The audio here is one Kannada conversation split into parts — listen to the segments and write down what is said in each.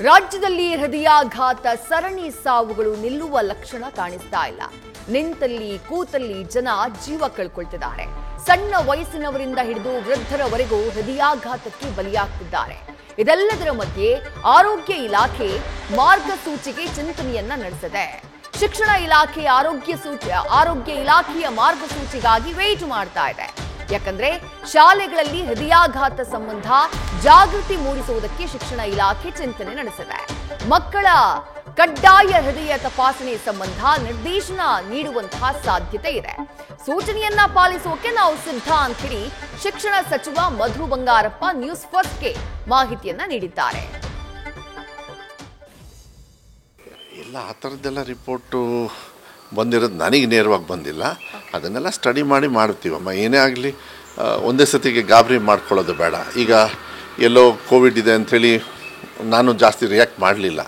ರಾಜ್ಯದಲ್ಲಿ ಹೃದಯಾಘಾತ ಸರಣಿ ಸಾವುಗಳು ನಿಲ್ಲುವ ಲಕ್ಷಣ ಕಾಣಿಸ್ತಾ ಇಲ್ಲ. ನಿಂತಲ್ಲಿ ಕೂತಲ್ಲಿ ಜನ ಜೀವ ಕಳ್ಕೊಳ್ತಿದ್ದಾರೆ. ಸಣ್ಣ ವಯಸ್ಸಿನವರಿಂದ ಹಿಡಿದು ವೃದ್ಧರವರೆಗೂ ಹೃದಯಾಘಾತಕ್ಕೆ ಬಲಿಯಾಗ್ತಿದ್ದಾರೆ. ಇದೆಲ್ಲದರ ಮಧ್ಯೆ ಆರೋಗ್ಯ ಇಲಾಖೆ ಮಾರ್ಗಸೂಚಿಗೆ ಚಿಂತನೆಯನ್ನ ನಡೆಸಿದೆ. ಶಿಕ್ಷಣ ಇಲಾಖೆ ಆರೋಗ್ಯ ಇಲಾಖೆಯ ಮಾರ್ಗಸೂಚಿಗಾಗಿ ವೇಟ್ ಮಾಡ್ತಾ ಇದೆ. ಯಾಕಂದ್ರೆ ಶಾಲೆಗಳಲ್ಲಿ ಹೃದಯಾಘಾತ ಸಂಬಂಧ ಜಾಗೃತಿ ಮೂಡಿಸುವುದಕ್ಕೆ ಶಿಕ್ಷಣ ಇಲಾಖೆ ಚಿಂತನೆ ನಡೆಸಿದೆ. ಮಕ್ಕಳ ಕಡ್ಡಾಯ ಹೃದಯ ತಪಾಸಣೆ ಸಂಬಂಧ ನಿರ್ದೇಶನ ನೀಡುವಂತಹ ಸಾಧ್ಯತೆ ಇದೆ. ಸೂಚನೆಯನ್ನ ಪಾಲಿಸೋಕೆ ನಾವು ಸಿದ್ಧ ಅಂತ ಹೇಳಿ ಶಿಕ್ಷಣ ಸಚಿವ ಮಧು ಬಂಗಾರಪ್ಪ ನ್ಯೂಸ್ ಫಸ್ಟ್ಗೆ ಮಾಹಿತಿಯನ್ನ ನೀಡಿದ್ದಾರೆ. ಇಲ್ಲ, ಆ ಥರದ್ದೆಲ್ಲ ರಿಪೋರ್ಟು ಬಂದಿರೋದು ನನಗೆ ನೇರವಾಗಿ ಬಂದಿಲ್ಲ. ಅದನ್ನೆಲ್ಲ ಸ್ಟಡಿ ಮಾಡ್ತೀವಮ್ಮ. ಏನೇ ಆಗಲಿ ಒಂದೇ ಸತಿಗೆ ಗಾಬರಿ ಮಾಡ್ಕೊಳ್ಳೋದು ಬೇಡ. ಈಗ ಎಲ್ಲೋ ಕೋವಿಡ್ ಇದೆ ಅಂಥೇಳಿ ನಾನು ಜಾಸ್ತಿ ರಿಯಾಕ್ಟ್ ಮಾಡಲಿಲ್ಲ.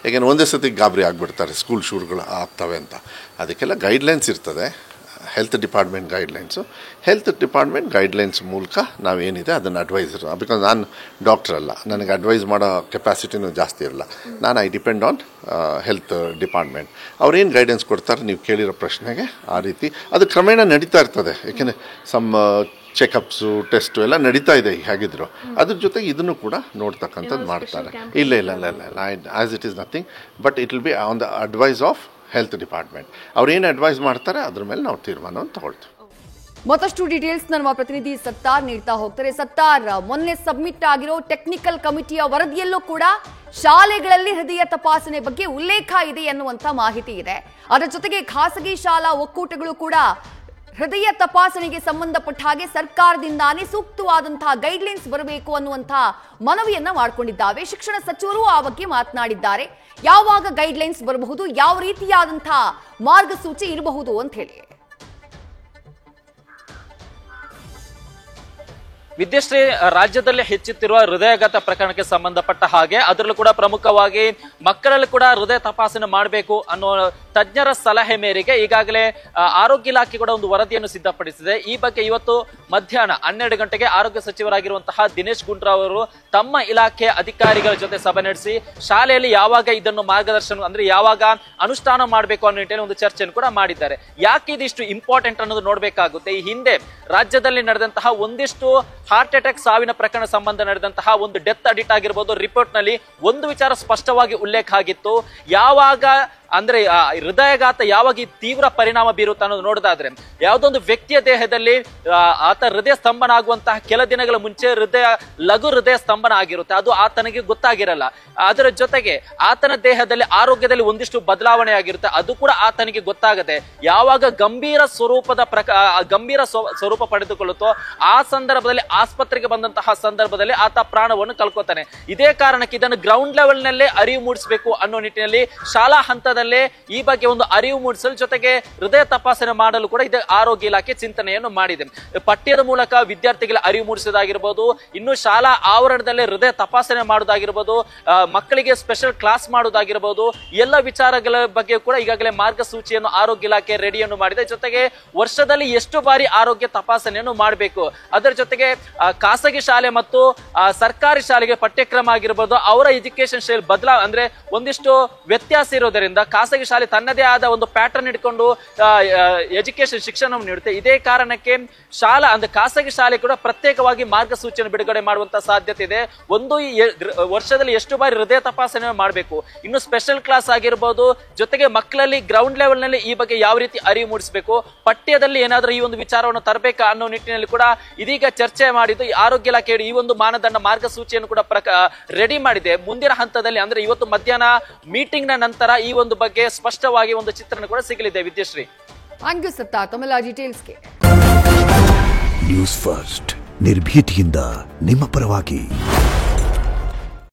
ಯಾಕೆಂದರೆ ಒಂದೇ ಸತಿಗೆ ಗಾಬರಿ ಆಗಿಬಿಡ್ತಾರೆ, ಸ್ಕೂಲ್ ಶುರುಗಳು ಆಗ್ತವೆ ಅಂತ. ಅದಕ್ಕೆಲ್ಲ ಗೈಡ್ಲೈನ್ಸ್ ಇರ್ತದೆ, ಹೆಲ್ತ್ ಡಿಪಾರ್ಟ್ಮೆಂಟ್ ಗೈಡ್ಲೈನ್ಸ್ ಮೂಲಕ ನಾವೇನಿದೆ ಅದನ್ನು ಅಡ್ವೈಸರ್. ಬಿಕಾಸ್ ನಾನು ಡಾಕ್ಟರ್ ಅಲ್ಲ, ನನಗೆ ಅಡ್ವೈಸ್ ಮಾಡೋ ಕೆಪಾಸಿಟಿನೂ ಜಾಸ್ತಿ ಇರಲ್ಲ. I depend on health department. ಅವ್ರೇನು ಗೈಡೆನ್ಸ್ ಕೊಡ್ತಾರೆ ನೀವು ಕೇಳಿರೋ ಪ್ರಶ್ನೆಗೆ ಆ ರೀತಿ ಅದು ಕ್ರಮೇಣ ನಡೀತಾ ಇರ್ತದೆ. ಯಾಕೆಂದರೆ ಚೆಕಪ್ಸು ಟೆಸ್ಟು ಎಲ್ಲ ನಡೀತಾ ಇದೆ ಹೇಗಿದ್ರು. ಅದ್ರ ಜೊತೆಗೆ ಇದನ್ನು ಕೂಡ ನೋಡ್ತಕ್ಕಂಥದ್ದು ಮಾಡ್ತಾರೆ. ಇಲ್ಲ as it is nothing, but it will be on the advice of health department. ಅವ್ರೇನು ಅಡ್ವೈಸ್ ಮಾಡ್ತಾರೆ ಅದ್ರ ಮೇಲೆ ನಾವು ತೀರ್ಮಾನವನ್ನು ತಗೊಳ್ತೀವಿ. ಮತ್ತಷ್ಟು ಡೀಟೇಲ್ಸ್ ನಮ್ಮ ಪ್ರತಿನಿಧಿ ಸತ್ತಾರ್ ನೀಡ್ತಾ ಹೋಗ್ತಾರೆ. ಸತ್ತಾರ್, ಮೊನ್ನೆ ಸಬ್ಮಿಟ್ ಆಗಿರೋ ಟೆಕ್ನಿಕಲ್ ಕಮಿಟಿಯ ವರದಿಯಲ್ಲೂ ಕೂಡ ಶಾಲೆಗಳಲ್ಲಿ ಹೃದಯ ತಪಾಸಣೆ ಬಗ್ಗೆ ಉಲ್ಲೇಖ ಇದೆ ಎನ್ನುವಂತ ಮಾಹಿತಿ ಇದೆ. ಅದರ ಜೊತೆಗೆ ಖಾಸಗಿ ಶಾಲಾ ಒಕ್ಕೂಟಗಳು ಕೂಡ ಹೃದಯ ತಪಾಸಣೆಗೆ ಸಂಬಂಧಪಟ್ಟ ಹಾಗೆ ಸರ್ಕಾರದಿಂದಾನೇ ಸೂಕ್ತವಾದಂತಹ ಗೈಡ್ಲೈನ್ಸ್ ಬರಬೇಕು ಅನ್ನುವಂತಹ ಮನವಿಯನ್ನ ಮಾಡಿಕೊಂಡಿದ್ದಾವೆ. ಶಿಕ್ಷಣ ಸಚಿವರು ಆ ಬಗ್ಗೆ ಮಾತನಾಡಿದ್ದಾರೆ. ಯಾವಾಗ ಗೈಡ್ಲೈನ್ಸ್ ಬರಬಹುದು, ಯಾವ ರೀತಿಯಾದಂತಹ ಮಾರ್ಗಸೂಚಿ ಇರಬಹುದು ಅಂತ ಹೇಳಿ. ವಿದ್ಯಾಶ್ರೀ, ರಾಜ್ಯದಲ್ಲಿ ಹೆಚ್ಚುತ್ತಿರುವ ಹೃದಯಾಘಾತ ಪ್ರಕರಣಕ್ಕೆ ಸಂಬಂಧಪಟ್ಟ ಹಾಗೆ ಅದರಲ್ಲೂ ಕೂಡ ಪ್ರಮುಖವಾಗಿ ಮಕ್ಕಳಲ್ಲಿ ಕೂಡ ಹೃದಯ ತಪಾಸಣೆ ಮಾಡಬೇಕು ಅನ್ನೋ ತಜ್ಞರ ಸಲಹೆ ಮೇರೆಗೆ ಈಗಾಗಲೇ ಆರೋಗ್ಯ ಇಲಾಖೆ ಕೂಡ ಒಂದು ವರದಿಯನ್ನು ಸಿದ್ಧಪಡಿಸಿದೆ. ಈ ಬಗ್ಗೆ ಇವತ್ತು ಮಧ್ಯಾಹ್ನ 12 ಗಂಟೆಗೆ ಆರೋಗ್ಯ ಸಚಿವರಾಗಿರುವಂತಹ ದಿನೇಶ್ ಗುಂಡೂರಾವ್ ಅವರು ತಮ್ಮ ಇಲಾಖೆ ಅಧಿಕಾರಿಗಳ ಜೊತೆ ಸಭೆ ನಡೆಸಿ ಶಾಲೆಯಲ್ಲಿ ಯಾವಾಗ ಇದನ್ನು ಮಾರ್ಗದರ್ಶನ ಅಂದ್ರೆ ಯಾವಾಗ ಅನುಷ್ಠಾನ ಮಾಡಬೇಕು ಅನ್ನೋ ನಿಟ್ಟಿನಲ್ಲಿ ಒಂದು ಚರ್ಚೆಯನ್ನು ಕೂಡ ಮಾಡಿದ್ದಾರೆ. ಯಾಕೆ ಇದಿಷ್ಟು ಇಂಪಾರ್ಟೆಂಟ್ ಅನ್ನೋದು ನೋಡ್ಬೇಕಾಗುತ್ತೆ. ಈ ಹಿಂದೆ ರಾಜ್ಯದಲ್ಲಿ ನಡೆದಂತಹ ಒಂದಿಷ್ಟು ಹಾರ್ಟ್ ಅಟ್ಯಾಕ್ ಸಾವಿನ ಪ್ರಕರಣ ಸಂಬಂಧ ನಡೆದಂತಹ ಒಂದು ಡೆತ್ ಅಡಿಟ್ ಆಗಿರ್ಬೋದು, ರಿಪೋರ್ಟ್ ನಲ್ಲಿ ಒಂದು ವಿಚಾರ ಸ್ಪಷ್ಟವಾಗಿ ಉಲ್ಲೇಖ ಆಗಿತ್ತು. ಯಾವಾಗ ಅಂದ್ರೆ ಹೃದಯಾಘಾತ ಯಾವಾಗ ತೀವ್ರ ಪರಿಣಾಮ ಬೀರುತ್ತೆ ಅನ್ನೋದು ನೋಡೋದಾದ್ರೆ, ಯಾವುದೊಂದು ವ್ಯಕ್ತಿಯ ದೇಹದಲ್ಲಿ ಆತ ಹೃದಯ ಸ್ತಂಭನ ಆಗುವಂತಹ ಕೆಲ ದಿನಗಳ ಮುಂಚೆ ಲಘು ಹೃದಯ ಸ್ತಂಭನ ಆಗಿರುತ್ತೆ. ಅದು ಆತನಿಗೆ ಗೊತ್ತಾಗಿರಲ್ಲ. ಅದರ ಜೊತೆಗೆ ಆತನ ದೇಹದಲ್ಲಿ ಆರೋಗ್ಯದಲ್ಲಿ ಒಂದಿಷ್ಟು ಬದಲಾವಣೆ ಆಗಿರುತ್ತೆ, ಅದು ಕೂಡ ಆತನಿಗೆ ಗೊತ್ತಾಗದೆ ಯಾವಾಗ ಗಂಭೀರ ಸ್ವರೂಪ ಪಡೆದುಕೊಳ್ಳುತ್ತೋ ಆ ಸಂದರ್ಭದಲ್ಲಿ ಆಸ್ಪತ್ರೆಗೆ ಬಂದಂತಹ ಸಂದರ್ಭದಲ್ಲಿ ಆತ ಪ್ರಾಣವನ್ನು ಕಳ್ಕೊತಾನೆ. ಇದೇ ಕಾರಣಕ್ಕೆ ಇದನ್ನು ಗ್ರೌಂಡ್ ಲೆವೆಲ್ ನಲ್ಲೇ ಅರಿವು ಮೂಡಿಸಬೇಕು ಅನ್ನೋ ನಿಟ್ಟಿನಲ್ಲಿ ಶಾಲಾ ಹಂತದಲ್ಲಿ ಈ ಬಗ್ಗೆ ಒಂದು ಅರಿವು ಮೂಡಿಸಲು ಜೊತೆಗೆ ಹೃದಯ ತಪಾಸಣೆ ಮಾಡಲು ಕೂಡ ಇದು ಆರೋಗ್ಯ ಇಲಾಖೆ ಚಿಂತನೆಯನ್ನು ಮಾಡಿದೆ. ಪಠ್ಯದ ಮೂಲಕ ವಿದ್ಯಾರ್ಥಿಗಳ ಅರಿವು ಮೂಡಿಸೋದಾಗಿರ್ಬೋದು, ಇನ್ನು ಶಾಲಾ ಆವರಣದಲ್ಲೇ ಹೃದಯ ತಪಾಸಣೆ ಮಾಡೋದಾಗಿರ್ಬೋದು, ಮಕ್ಕಳಿಗೆ ಸ್ಪೆಷಲ್ ಕ್ಲಾಸ್ ಮಾಡೋದಾಗಿರ್ಬೋದು, ಎಲ್ಲ ವಿಚಾರಗಳ ಬಗ್ಗೆ ಕೂಡ ಈಗಾಗಲೇ ಮಾರ್ಗಸೂಚಿಯನ್ನು ಆರೋಗ್ಯ ಇಲಾಖೆ ರೆಡಿಯನ್ನು ಮಾಡಿದೆ. ಜೊತೆಗೆ ವರ್ಷದಲ್ಲಿ ಎಷ್ಟು ಬಾರಿ ಆರೋಗ್ಯ ತಪಾಸಣೆಯನ್ನು ಮಾಡಬೇಕು, ಅದರ ಜೊತೆಗೆ ಖಾಸಗಿ ಶಾಲೆ ಮತ್ತು ಸರ್ಕಾರಿ ಶಾಲೆಗೆ ಪಠ್ಯಕ್ರಮ ಆಗಿರ್ಬೋದು, ಅವರ ಎಜುಕೇಶನ್ ಶೈಲಿ ಅಂದ್ರೆ ಒಂದಿಷ್ಟು ವ್ಯತ್ಯಾಸ ಇರೋದರಿಂದ ಖಾಸಗಿ ಶಾಲೆ ತನ್ನದೇ ಆದ ಒಂದು ಪ್ಯಾಟರ್ನ್ ಇಟ್ಕೊಂಡು ಎಜುಕೇಶನ್ ಶಿಕ್ಷಣವನ್ನು ನೀಡುತ್ತೆ. ಇದೇ ಕಾರಣಕ್ಕೆ ಖಾಸಗಿ ಶಾಲೆ ಕೂಡ ಪ್ರತ್ಯೇಕವಾಗಿ ಮಾರ್ಗಸೂಚಿಯನ್ನು ಬಿಡುಗಡೆ ಮಾಡುವಂತ ಸಾಧ್ಯತೆ ಇದೆ. ಒಂದು ವರ್ಷದಲ್ಲಿ ಎಷ್ಟು ಬಾರಿ ಹೃದಯ ತಪಾಸಣೆ ಮಾಡಬೇಕು, ಇನ್ನು ಸ್ಪೆಷಲ್ ಕ್ಲಾಸ್ ಆಗಿರ್ಬೋದು, ಜೊತೆಗೆ ಮಕ್ಕಳಲ್ಲಿ ಗ್ರೌಂಡ್ ಲೆವೆಲ್ ನಲ್ಲಿ ಈ ಬಗ್ಗೆ ಯಾವ ರೀತಿ ಅರಿವು ಮೂಡಿಸಬೇಕು, ಪಠ್ಯದಲ್ಲಿ ಏನಾದ್ರೂ ಈ ಒಂದು ವಿಚಾರವನ್ನು ತರಬೇಕಾ ಅನ್ನೋ ನಿಟ್ಟಿನಲ್ಲಿ ಕೂಡ ಇದೀಗ ಚರ್ಚೆ ಮಾಡಿದ್ದು ಆರೋಗ್ಯ ಇಲಾಖೆ ಈ ಒಂದು ಮಾನದಂಡ ಮಾರ್ಗಸೂಚಿಯನ್ನು ಕೂಡ ರೆಡಿ ಮಾಡಿದೆ. ಮುಂದಿನ ಹಂತದಲ್ಲಿ ಅಂದ್ರೆ ಇವತ್ತು ಮಧ್ಯಾಹ್ನ ಮೀಟಿಂಗ್ ನ ನಂತರ ಈ ಒಂದು ಬಗ್ಗೆ ಸ್ಪಷ್ಟವಾಗಿ ಒಂದು ಚಿತ್ರಣ ಕೂಡ ಸಿಗಲಿದೆ. ವಿದ್ಯಾಶ್ರೀ, ಥ್ಯಾಂಕ್ ಯು ಸತ್ತಾ, ತಮ್ಮೆಲ್ಲ ಡೀಟೇಲ್ಸ್ಗೆ. ನ್ಯೂಸ್ ಫಸ್ಟ್ ನಿರ್ಭೀತಿಯಿಂದ ನಿಮ್ಮ ಪರವಾಗಿ.